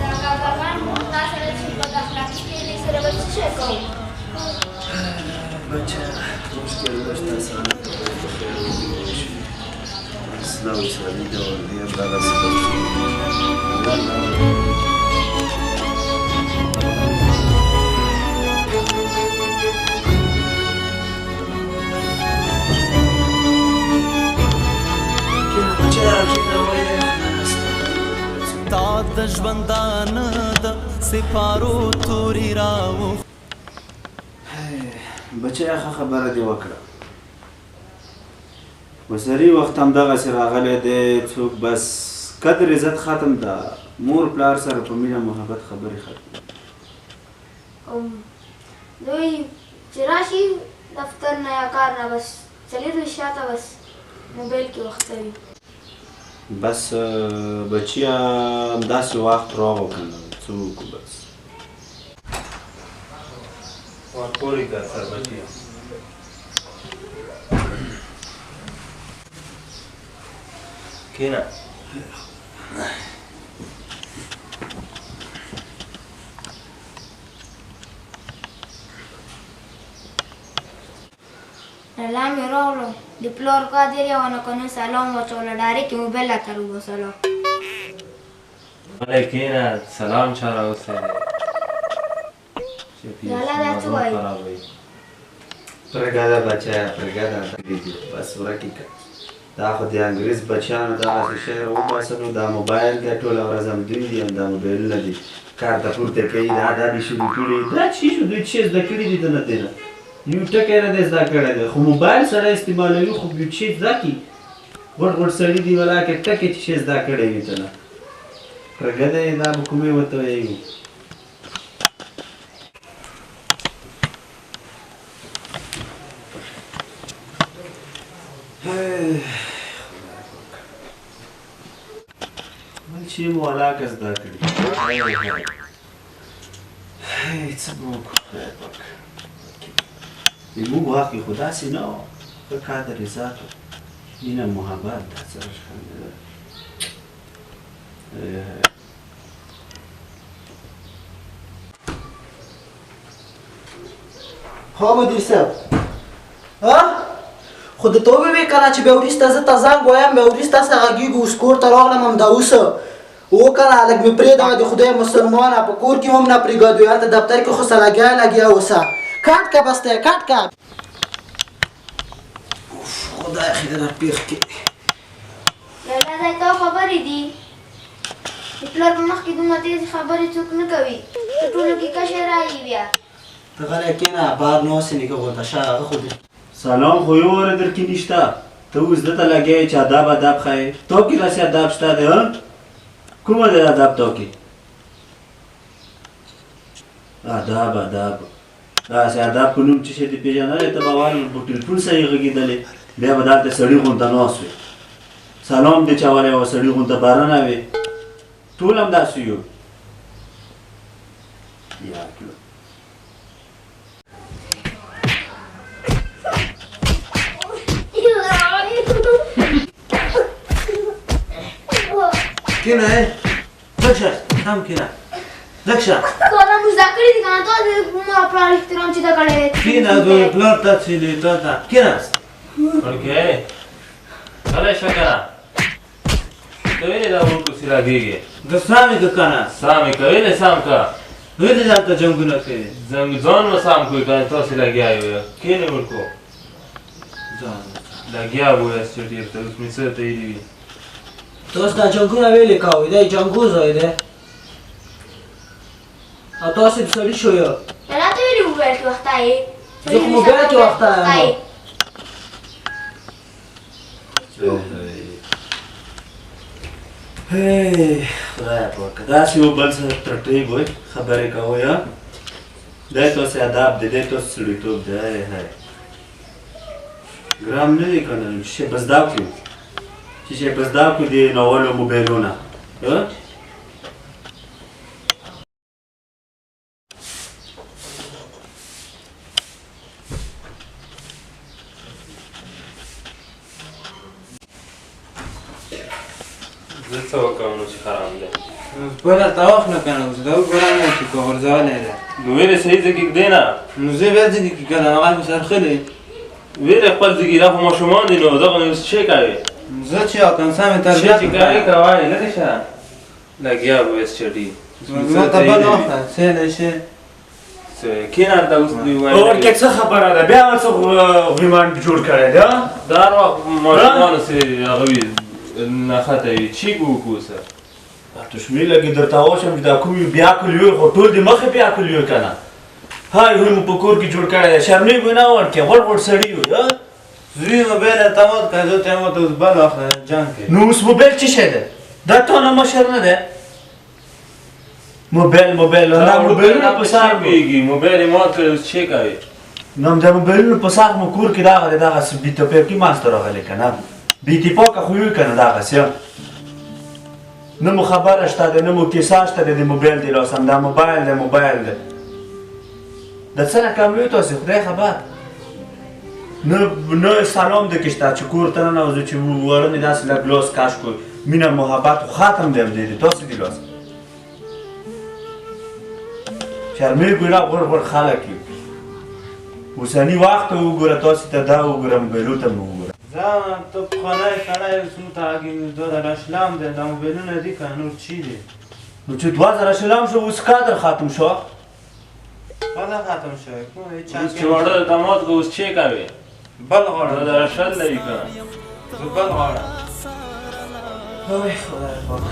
دا کاکاګان موږ تاسو سره چې بد اخلاقي کوي دې سره به څه شی کوو بچه مشکل نشته سره اصلا وسالي ډول دی دا تا د ژوندانه د سپارو توري راو بچه ښه خبره دې وکړه وسري وخت همدغسې راغلی دی څوک بس قدر عزت ختم ده مور پلار سره په مینه محبت خبرې ختم دوی چې راشي دفتر نه یا کار نه بس څلېروي شاته بس موبایل کې وختوي بس بچیا همداسې وخت راغو که نه څه وکړو بس ورپورې کړه سر بچیا کښېنه لا مې راغلو د پلار قادر یې ونه کنه سلام واچوله ډایرکټ یې موبایل راته راوباسلو غلی کښېنه سلام چا راوستی دی لالا دا څه وایي پرېږده بچیه پرېږده بس ورکې که دا خو د انګریز بچیانو دغسې شی راوباسلو دا موبایل دی ټوله ورځ همدوی دي همدا موبایلونه دي کار ته پورته کوي دا دې شروع کړي دا چی شو دوی څه زده کړي دي د نه دی نه یو ټکی نه دی زده کړی دی خو موبایل سړی استعمالوي خو یو چی زده کړي غټ غټ سړي دي ولاکې ټکې چې شی زده کړی وي ته نه پرېږده یې دا به کومې ورته ویږي بل شي مو ولاکه زده کړي څه به وکړو خدای پاک زموږ وخت کې خو داسې نه وه ښه قدر عزت و مینه محبت دا څه راښکاندېده ها مدیر صاحب ها خو درته وویې که نه چې بیا وروسته زه ته زنګ وایم بیا وروسته څه غږېږو اوس کور ته راغلم همدا اوس و که نه هلک مې پرېږده د خدای مسلمانه په کور کې هم نه پرېږدو هلته دفتر کې خو څه لګیا اوسه کټ که بس دی کټ که خدای خیرات پېښ کړي لالا دا تا خبرې دي د پلار په مخ کې دومره تېزې خبرې څوک نه کوي په ټولو کې کشر رایي بیا ته غلی کښېنه بار نه اوسې نیکه غونته شه هغه خو دې سلام خو یو وره در کې نشته ته اوس دته لګیا چې ادب ادب ښایې تو کې داسې ادب شته دی کومه دی ادب تو کې ادب ادب داسې ادب په نوم چې شی دې پېژندلی ته به وایې په ټلیفون صحیح غږېدلې بیا به دلته سړي غونته ناست وې سلام دې چولی وه سړي غونته بارنه وې ټول همداسې یو یا کړو کینه لږ شه هم کینه لږ شه تا موږ زده کړي دي که نه تا د مور پلار احترام چې ده کړی دی کینه د پلار ته چې دی تا ته کینه ورکې غلی شه که نه ته ولې دا ورپسې راګېږې د سامې که که نه سام یې که ولې سام که ولې ځانته جنګونه کوي ځان به سام کوئ که تاسې لګیا یو کښېنئ ورکو لګیا به یاست چې ډېر ته اوس مې څه ته ویلي وي ته اوس دا جنګونه ویلې کوئ دی جنګو ځای دی او تاسې په سړي شو یو لالا ته ولې موبایل کې وختایې زه خو موبایل کې وختایم خدای پاک داسې یو بل سره ترټۍ وای خبرې کوئ دی تاسې ادب دی دی تاسې سړیتوب دی هی ګرام نه دی که نه چې شی به زده کړو چې شی به زده کړو د ناولو موبایلونه زه څه وکړم نو چې حرام دی بله ته واخله که نه اوس دا وګوره نه چې که غورځولی ده نو ویلې صحیح ځای کې ږدې نه نو زه بیا ځکه کې که نه هغه مې سرخلې ویلې خپل ځای کې دا خو ماشومان دي نو دغه اوس څه کوې زه چې وکړم سمې څه تربیت چې کوې کوه لرې شه لګیا به ویس چټي ما ته بل واخله سهله شي کېنه هلته اوس دوی اور کې څه خبره ده بیا څه غیمان جوړ کړی ده دا هر وخت ماشومانو سې هغه وي نښته وي چیک وکړو سه تشمیل لګي درته واچم چې دا کوم بیا کلیو خو ټول دې مخې بیا کلیو که نه هاي هوی مو په کور کې جوړ کړی دی شرمېږو نه ورکې غوړ غوړ سړي وي زوی موبایل ته مات کړه زه ته یې ماته اوس بل واخله جنګ کوي نو اوس موبایل څه شی دی دا تانه مشر نه دی موبایل نه موبایلونه په سر کېږي موبایل یې مات کړی اوس څه کوې نو د موبایلونو په سر مو کور کې دغه دی دغسې بېتفاقي منځته راغلی که نه بېاتفاقه خو وي که نه دغسې نه مو خبره شته دی نه مو کیسه شته دی د موبایل د لاسم دا موبایل دی د څه نه کم وي تاسې خدای خبر نه سلام د کې شته چې کور ته ننوځو چې وړه مې داسې لږ لاس کش کړو مینه محبت خو ختم دی همدې دی تاسې د لاس شرمېږو نه غوړ غوړ خلک یو اوسني وخت ته وګوره تاسې ته دا وګوره موبایلو ته مو وګوره ځه ته پخوانی سړی اوس نو ته هغې دا د رشلام دی دا موبایلونه دي که نور چی دي نو چې 2000 شلام شو اوس قدر ختم شو کله ختم شوی کوم هېڅ اوس چې واړه درته مات کړو اوس څه کوې بل دا غواړم د رشد لري که نه زه بل غواړم اوی خدای پاک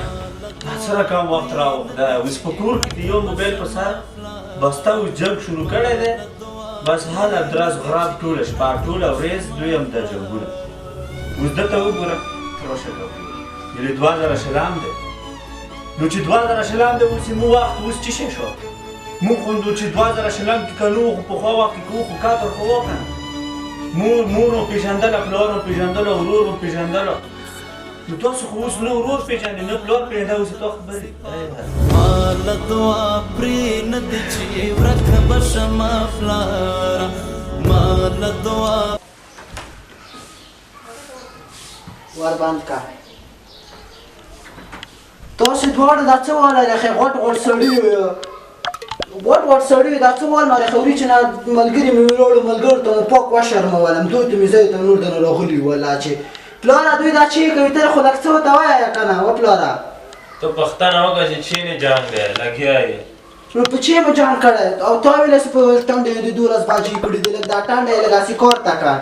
دا څه رقم وخت راو خدای اوس په کور کې د یو موبایل په سر بسته اوس جنګ شروع کړی دی بس حال ادراس غراب ټوله شپه ټوله ورځ دویم د جنګونه اوس دته وګوره تراشه کوي یعنې 2000 شلام دی نو چې 2000 شلام دی اوس مو وخت اوس څه شی شو موږ خو نو چې 2000 شلام کې که نه وو خو پخوا وخت کې کوو خو قدر خو وو که نه مور مو پېژندله پلار مو پېژندله ورور مو پېژندله نو تاسو خو اوس نه ورور پېژنئ نه پلار پېژنئ اوس تا خبرې مال دعا پرې نه دی چې ورک به شمه پلاره مال دعا ور بند کا تاسې دواړه دا څه واله دی غټ سړي غټ سړي دا څه وال ماره خوري چې نه ملګري مې ولاړو ملګرو ته مو پاک وشرمولم دوی ته مې ځای ته نور دنه راغلي ولا چې پلاره دوی دا چې کوي ته خو لږ څه ورته وایه که نه و پلاره ته پښتنه وکړه چې چی نه جنګ دی لګیا یې نو په چی مې جان کړی او تا ویلې چې په ټنډې د 12 باجې کړي دي لږ دا ټنډه یې لږ هسې کار ته کړه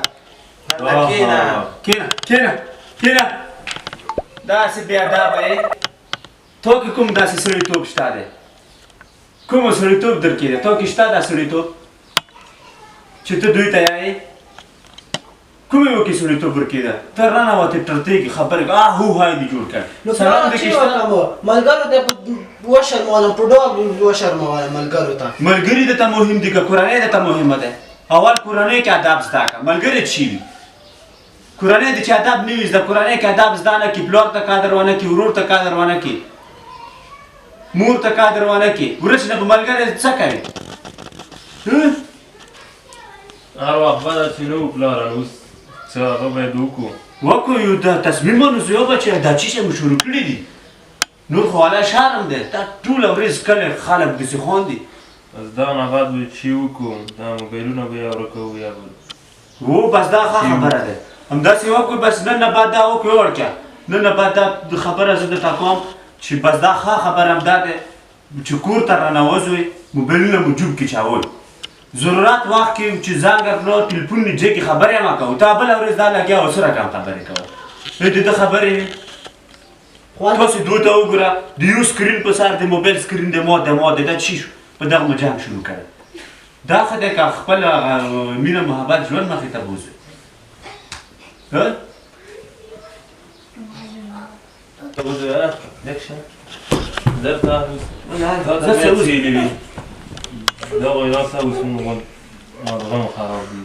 کېنه داسې بېادبه یې تا کې کوم داسې سړیتوب شته دی کوم سړیتوب در کې دی تا کې شته دا سړیتوب چې ته دوی ته یایې کومې وکې سړیتوب ورکې ده ته رانهوتې ټرتې کې خبرې هو های دې جوړ کړ نو پلاره چې وکړم ملګرو ته وشرمولم په ډول وشرمولم ملګرو ته ملګري درته مهم دي که کورنۍ درته مهمه ده اول کورنۍ کې ادب زده کړه ملګري چی وي کورنۍ د چې ادب نه وي زده کورنۍ کې ادب زده نه کړي پلار ته قدر ونه کړي ورور ته قدر ونه کړي مور ته قدر ونه کړي ورسې نه په ملګری څه کوي هر وخت بده چې نه وو پلاره نو اوس څه هغه باید وکړو وکړو یو دا تصمیم ونیسو یو بچی دا چیزې مو شروع کړي دي نور خو والا شرم دی دا ټوله ورځ کله خلک داسې خواندي بس دغه نه بعد به چې وکړو دا موبایلونه به یا ورکوو یا به هو بس دا ښه خبره ده همداسې وکړو بس نن نه بعد دا وکړو وړکیه نن نه بعد دا خبره زه درته کوم چې بس دا ښه خبره همدا دی چې کور ته رانوځئ موبایلونه مو جوب کې چاوئ ضرورت وخت کې چې زنګ راکړو ټلیفون مې جې کې خبرې مه کوو تا بله ورځ دا لګیا او څه رقم خبرې کوه د ده خبرې وي تاسې دوی ته وګوره د یو سکرین په سر د موبایل سکرین د مات دی دا چی شو په دغه مو جنګ شروع کړی دا ښه دی که خپل مینه محبت ژوند مخې ته بوځئ ته وځه لږ شه درته دا څه وځېلې دا وایي دا څه اوس مو مغزه مو خراب دي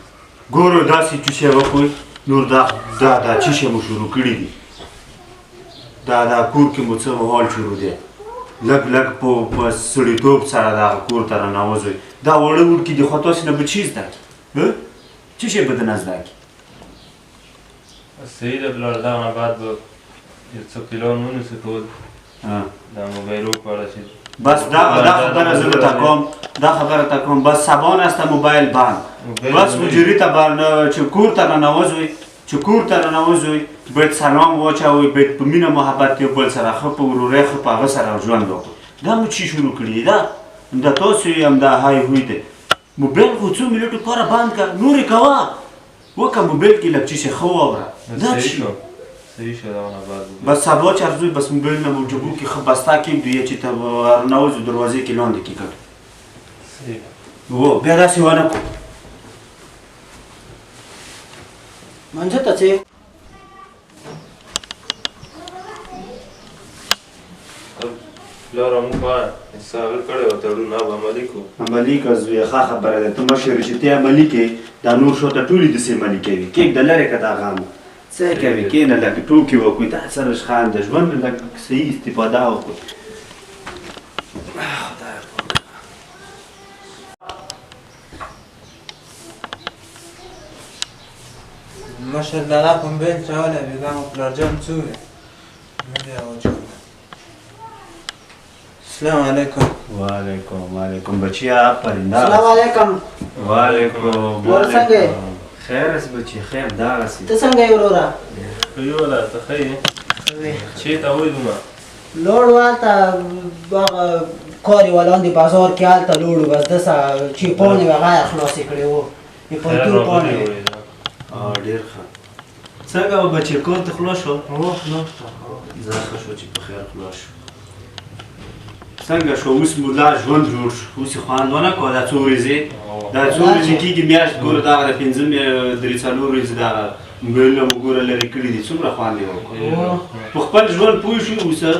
ګورو داسې چوشی وکړئ نور دا چیشی مو شروع کړي دي دا کور کې مو څه حال شروع دی لږ په سړیتوب سره دغه کور ته رانوځئ دا وړه وړکي دي خو تاسې نه به چی زده کړي څه شی به د نه زده کړي صحیح ده پلار دغه نه بعد به یو څه پلان ونیسو کول ها. دا موبایلو په اړه چې بس دا خبره زه درته کوم دا خبره ته کوم بس سبا نسته موبایل بند بس حجرې ته چې کور ته ننوځئ چې کور ته ننوځئ باید سلام واچوئ باید په مینه محبت یو بل سره ښه په ورورۍ ښه په هغه سره ژوند وکړو دا مو چې شروع کړي دا همدا تاسو یې همدا های هوی دی موبایل خو څو منټو لپاره بند کړه نور یې کوه وکړه موبایل کې لږ څه ښه واوره دا صحیح شو دغه نه بعد بس سبا چې ارزوی بس موبایل نه مو جبو کې ښه بسته کېږدو چې ته ننوځو دروازې کې لاندې کې کړو صحیح و بیا داسې ونه کړو منځه ته څې پلاره موږ به حساب کړی و تړون هغه عملي کړو عملي که زویه ښه خبره ده ته مشر چې ته عملي کې دا نور شو ته ټولې داسې عملي کوي کېږده لرې که دا غم څه یې کوي کښېنه لږ ټوکې وکړئ دا سره خان د ژوند لږ صحیح استفاده وکړئ مشر لالا په موبایل چاولی وي دا مو پلارجان څو دی السلام علیکم وعلیکم بچیا پرنده السلام علیکم وعلیکم ور څنګه یې؟ خیر اس بچی خیر دغسې ته څنګه یې وروره ښه یې ولا ته ښه یې چېرته ویلومه لوړ والته هغه کار یې ولاندې بازار کې هلته لوړ و بس دسه چې پاڼې وې هغه یې خلاصې کړې وو د پنتور پاڼې وې ډېر ښه څنګه و بچی کور ته خلاص شو خلاص شو زه ښه شو چې په خیر خلاص شو څنګه شو اوس مو لا ژوند جوړ شو اوس یې خوند ونه کړو دا څو ورځې دا څو ورځې کېږي میاشت ګوره دغه د پنځه درې څلور ورځې دغه موبایلونه مو ګوره لرې کړي دي څومره خوند یې وکړو په خپل ژوند پوه شو اوسه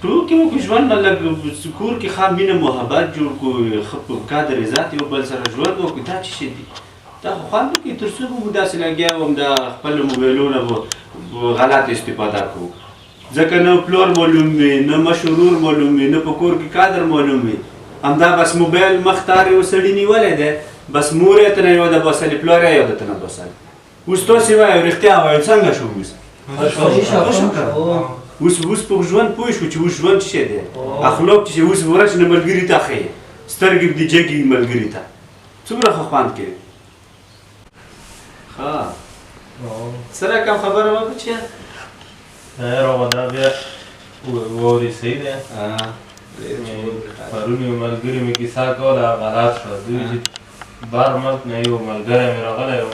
ټوکې وکړو ژوند نه لږ کور کې ښه مینه محبت جوړ کړو ښه په قدر عزت یو بل سره ژوند وکړو دا څه شی دي دا خو خوند وکړي تر څو به مو داسې لګیا وم د خپلو موبایلونه به غلط استفاده کوو ځکه نه پلور معلوم وي نه مشرور معلوم وي نه په کور کې قدر معلوم وي همدا بس موبایل مخ تار یو سړي نیولی دی بس مور یې ته نه یو ده باسلې پلار یې یو ده ته نه باسلې اوس تاسې وایو رښتیا وایو څنګه شو اوس اوس په ژوند پوه شو چې اوس ژوند څه شی دی اخلاق چې اوس ورځ نه ملګري ته ښیې سترګې دې جګې ملګري ته څومره ښه خوند کوي ښه څه رقم خبره وه بچیه خیر هغه دا بیا واورې صحیح دی پرون یو ملګري مې کیسه کوله هغه رات شوه دوی چې بهر ملک نه یو ملګری مې راغلی و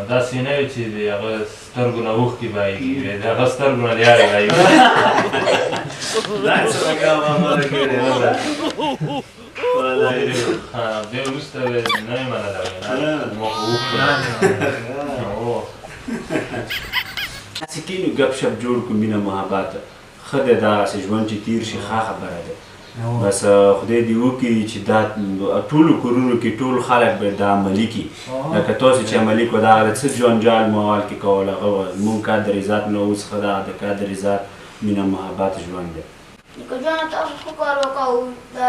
داسې نه وي چې د هغه سترګو نه اوښکې بهیږي د هغه سترګو نه لیاړې بهیږي دا څه رقم خبره کړې بیا وروسته نه یې منله ما خو داسې کینو ګپ شپ جوړ کړو مینه محبت ښه دی دغسې ژوند چې تېر شي ښه خبره ده بس خدای دې وکړي چې دا ټولو کورونو کې ټول خلک باید دا عملي کړي لکه تاسو چې عملي کړو دغه د څه جنجال مو حال کې کول هغه مونږ قدر عزت نه اوس ښه ده د قدر عزت مینه محبت ژوند دی نیکه جانه تاسو ښه کار وکړو د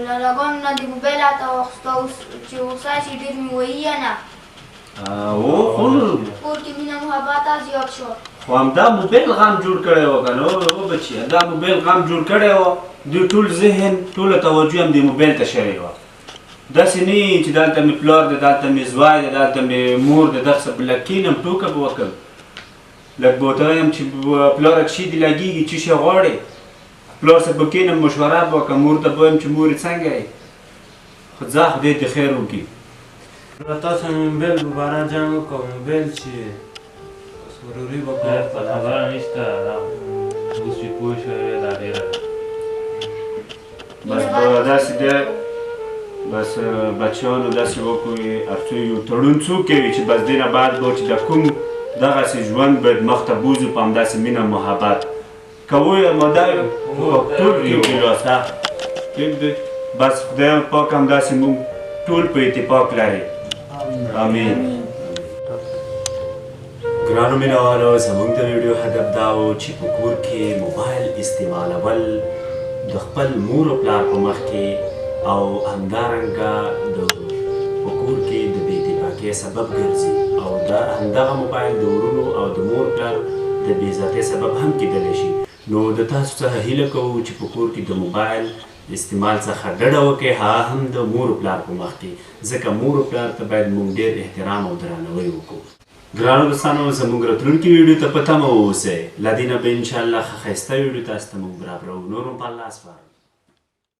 لالاګانو نه د موبایل راته واخیسته اوس چې ستاسې ډېر مې وهي یا نه کور کې مینه محبت زیات شو خو همدا موبایل غم جوړ کړی و که نه و بچیه دا موبایل غم جوړ کړی و دوی ټول ذهن ټوله توجه هم دې موبایل ته شوې وه داسې نه وي چې دلته مې پلار دی دلته مې زوی دی دلته مې مور دی دغسې به لږ کښېنم ټوکه به وکړم لږ به ورته وایم چې پلاره کښې دې لګېږي څه شی غواړې پلار سره به کښېنم مشوره به وکړم مور ته به وایم چې مورې څنګه یې خو ځه خدای دې خیر وکړي تاسو موبایل په باره جنګ وکړو موبایل چې ضروري به خبره نشته اوس چې پوه شوې دا ډېره بس داسې دی بس بچیانو داسې وکړئ هر څو یو تړون څوک کوي چې بس دې نه بعد به چې د کوم دغسې ژوند باید مخته بوځو په همداسې مینه محبت کوو یې ماده ټول کېږي راسته بس خدای پاک همداسې مونږ ټول په اتفاق لري آمین ګرانو مینهوالو زموږ د ویډیو هدف دا و چې په کور کې موبایل استعمالول د خپل مور او پلار په مخ کې او همدارنګه په کور کې د بې اتفاقۍ سبب ګرځي او د دا همدغه موبایل د ورونو او د مور پلار د بې عزتۍ سبب هم کیدلی شي. نو د تاسو څخه هیله کوو چې په کور کې د موبایل استعمال څخه ډډه وکړئ، هغه هم د مور پلار په مخ کې، ځکه مور پلار ته باید موږ ډېر احترام او درناوی وکړو. ګرانو دوستانو، زموږ راتلونکي ویډیو ته په تمه واوسئ. له دې نه به انشاءالله ښه ښایسته ویډیو تاسو ته موږ برابروو. نور هم په الله سپارو.